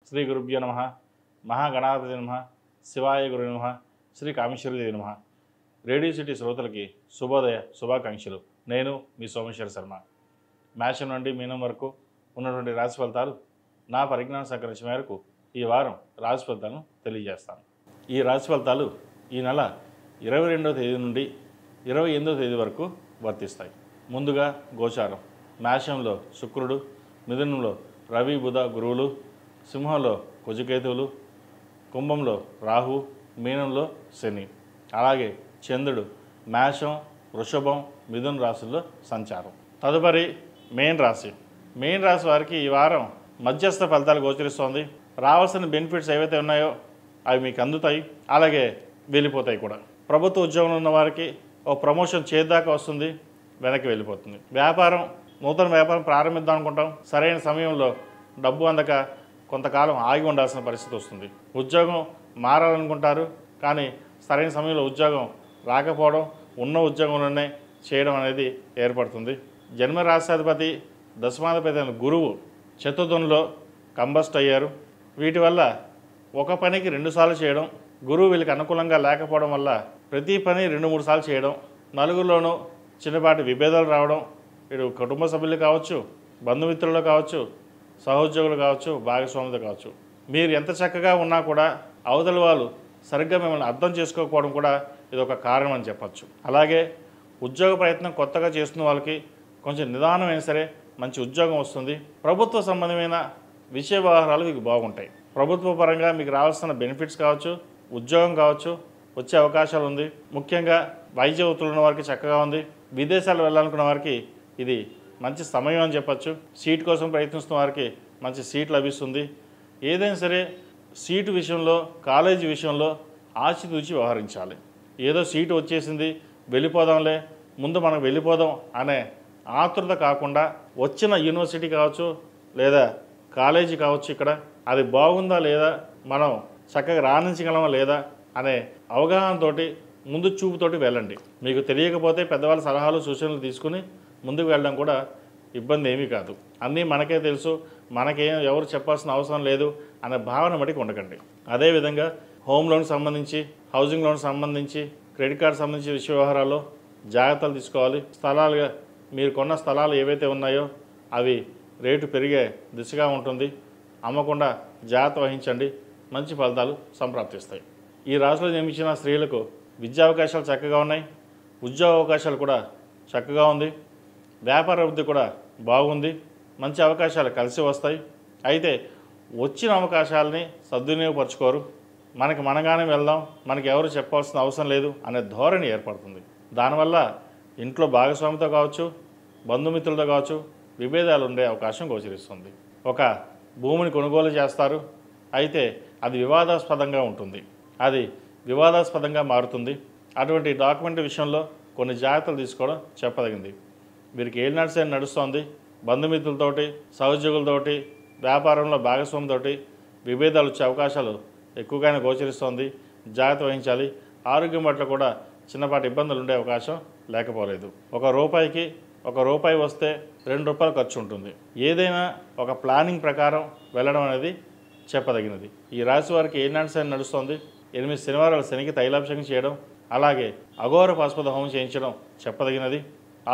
శ్రీ గురుభ్యో నమః. మహాగణాధిపతి నమః. శివాయ గురు నమః. శ్రీ కామేశ్వరదేవి నమః. రేడియో సిటీ శ్రోతలకి శుభోదయ శుభాకాంక్షలు. నేను మీ సోమేశ్వర శర్మ. మేషం నుండి మీనం వరకు ఉన్నటువంటి రాశి ఫలితాలు నా పరిజ్ఞానం సంకరించిన మేరకు ఈ వారం రాశి ఫలితాలను తెలియజేస్తాను. ఈ రాశి ఫలితాలు ఈ నెల 22వ తేదీ నుండి 28వ తేదీ వరకు వర్తిస్తాయి. ముందుగా గోచారం. మేషంలో శుక్రుడు, మిథునంలో రవి బుధ గురువులు, సింహంలో కుజకేతువులు, కుంభంలో రాహు, మీనంలో శని. అలాగే చంద్రుడు మేషం, వృషభం, మిథున రాశుల్లో సంచారం. తదుపరి మెయిన్ రాశి. మెయిన్ రాశి వారికి ఈ వారం మధ్యస్థ ఫలితాలు గోచరిస్తోంది. రావాల్సిన బెనిఫిట్స్ ఏవైతే ఉన్నాయో అవి మీకు అందుతాయి, అలాగే వెళ్ళిపోతాయి కూడా. ప్రభుత్వ ఉద్యోగంలో ఉన్న వారికి ఓ ప్రమోషన్ చేద్దాకా వస్తుంది, వెనక్కి వెళ్ళిపోతుంది. వ్యాపారం, నూతన వ్యాపారం ప్రారంభిద్దాం అనుకుంటాం, సరైన సమయంలో డబ్బు అందక కొంతకాలం ఆగి ఉండాల్సిన పరిస్థితి వస్తుంది. ఉద్యోగం మారాలనుకుంటారు, కానీ సరైన సమయంలో ఉద్యోగం రాకపోవడం, ఉన్న ఉద్యోగంలోనే చేయడం అనేది ఏర్పడుతుంది. జన్మరాశ్యాధిపతి దశమాధిపతి అయిన గురువు చతుర్థంలో కంబస్ట్ అయ్యారు. వీటి వల్ల ఒక పనికి 2 సార్లు చేయడం, గురువు వీళ్ళకి అనుకూలంగా లేకపోవడం వల్ల ప్రతి పని 2-3 సార్లు చేయడం, నలుగురిలోనూ చిన్నపాటి విభేదాలు రావడం, వీడు కుటుంబ సభ్యులు కావచ్చు, బంధుమిత్రులు కావచ్చు, సహోద్యోగులు కావచ్చు, భాగస్వాములు కావచ్చు. మీరు ఎంత చక్కగా ఉన్నా కూడా అవతల వాళ్ళు సరిగ్గా మిమ్మల్ని అర్థం చేసుకోకపోవడం కూడా ఇది ఒక కారణం అని చెప్పచ్చు. అలాగే ఉద్యోగ ప్రయత్నం కొత్తగా చేస్తున్న వాళ్ళకి కొంచెం నిదానమైనా సరే మంచి ఉద్యోగం వస్తుంది. ప్రభుత్వ సంబంధమైన విషయ వ్యవహారాలు మీకు బాగుంటాయి. ప్రభుత్వ పరంగా మీకు రావాల్సిన బెనిఫిట్స్ కావచ్చు, ఉద్యోగం కావచ్చు, వచ్చే అవకాశాలు ఉంది. ముఖ్యంగా వైద్య వృత్తులు ఉన్న వారికి చక్కగా ఉంది. విదేశాలు వెళ్ళాలనుకున్న వారికి ఇది మంచి సమయం అని చెప్పచ్చు. సీట్ కోసం ప్రయత్నిస్తున్న వారికి మంచి సీట్ లభిస్తుంది. ఏదైనా సరే సీటు విషయంలో, కాలేజీ విషయంలో ఆచితూచి వ్యవహరించాలి. ఏదో సీటు వచ్చేసింది వెళ్ళిపోదాంలే, ముందు మనం వెళ్ళిపోదాం అనే ఆతృత కాకుండా వచ్చిన యూనివర్సిటీ కావచ్చు లేదా కాలేజీ కావచ్చు, ఇక్కడ అది బాగుందా లేదా, మనం చక్కగా రాణించగలమా లేదా అనే అవగాహనతో ముందు చూపుతోటి వెళ్ళండి. మీకు తెలియకపోతే పెద్దవాళ్ళ సలహాలు సూచనలు తీసుకుని ముందుకు వెళ్ళడం కూడా ఇబ్బంది ఏమీ కాదు. అన్నీ మనకే తెలుసు, మనకేం ఎవరు చెప్పాల్సిన అవసరం లేదు అనే భావన మటుకు ఉండకండి. అదేవిధంగా హోమ్ లోన్ సంబంధించి, హౌసింగ్ లోన్ సంబంధించి, క్రెడిట్ కార్డు సంబంధించి విషయ వ్యవహారాల్లో జాగ్రత్తలు తీసుకోవాలి. స్థలాలుగా మీరు కొన్న స్థలాలు ఏవైతే ఉన్నాయో అవి రేటు పెరిగే దిశగా ఉంటుంది. అమ్మకుండా జాగ్రత్త వహించండి, మంచి ఫలితాలు సంప్రాప్తిస్తాయి. ఈ రాశిలో జన్మించిన స్త్రీలకు విద్యా అవకాశాలు చక్కగా ఉన్నాయి. ఉద్యోగ అవకాశాలు కూడా చక్కగా ఉంది. వ్యాపార అభివృద్ధి కూడా బాగుంది. మంచి అవకాశాలు కలిసి వస్తాయి. అయితే వచ్చిన అవకాశాలని సద్వినియోగపరచుకోరు. మనకి మనగానే వెళ్దాం, మనకి ఎవరు చెప్పాల్సిన అవసరం లేదు అనే ధోరణి ఏర్పడుతుంది. దానివల్ల ఇంట్లో భాగస్వామితో కావచ్చు, బంధుమిత్రులతో కావచ్చు విభేదాలు ఉండే అవకాశం గోచరిస్తుంది. ఒక భూమిని కొనుగోలు చేస్తారు, అయితే అది వివాదాస్పదంగా ఉంటుంది, అది వివాదాస్పదంగా మారుతుంది. అటువంటి డాక్యుమెంట్ విషయంలో కొన్ని జాగ్రత్తలు తీసుకోవడం చెప్పదగింది. వీరికి ఏలినాటి నడుస్తోంది. బంధుమిత్రులతోటి, సహోద్యోగులతోటి, వ్యాపారంలో భాగస్వామితోటి విభేదాలు వచ్చే అవకాశాలు ఎక్కువగానే గోచరిస్తోంది. జాగ్రత్త వహించాలి. ఆరోగ్యం పట్ల కూడా చిన్నపాటి ఇబ్బందులు ఉండే అవకాశం లేకపోలేదు. ఒక రూపాయి వస్తే 2 రూపాయలు ఖర్చు ఉంటుంది. ఏదైనా ఒక ప్లానింగ్ ప్రకారం వెళ్ళడం అనేది చెప్పదగినది. ఈ రాశి వారికి ఏలినాటి నడుస్తోంది. 8 శనివారాలు శనికి తైలాభిషేకం చేయడం, అలాగే అఘోర పాశుపత హోమం చేయించడం చెప్పదగినది.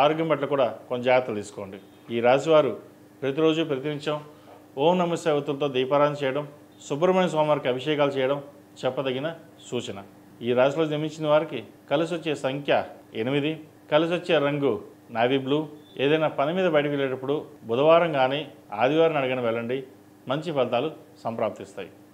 ఆరోగ్యం పట్ల కూడా కొంచెం జాగ్రత్తలు తీసుకోండి. ఈ రాశివారు ప్రతిరోజు ప్రతినిత్యం ఓం నమః శివాయ ఒత్తులతో దీపారాధన చేయడం, సుబ్రహ్మణ్య స్వామివారికి అభిషేకాలు చేయడం చెప్పదగిన సూచన. ఈ రాశిలో జన్మించిన వారికి కలిసి వచ్చే సంఖ్య 8, కలిసి వచ్చే రంగు నావీ బ్లూ. ఏదైనా పని మీద బయటకు వెళ్ళేటప్పుడు బుధవారం కానీ ఆదివారం అడగని వెళ్ళండి, మంచి ఫలితాలు సంప్రాప్తిస్తాయి.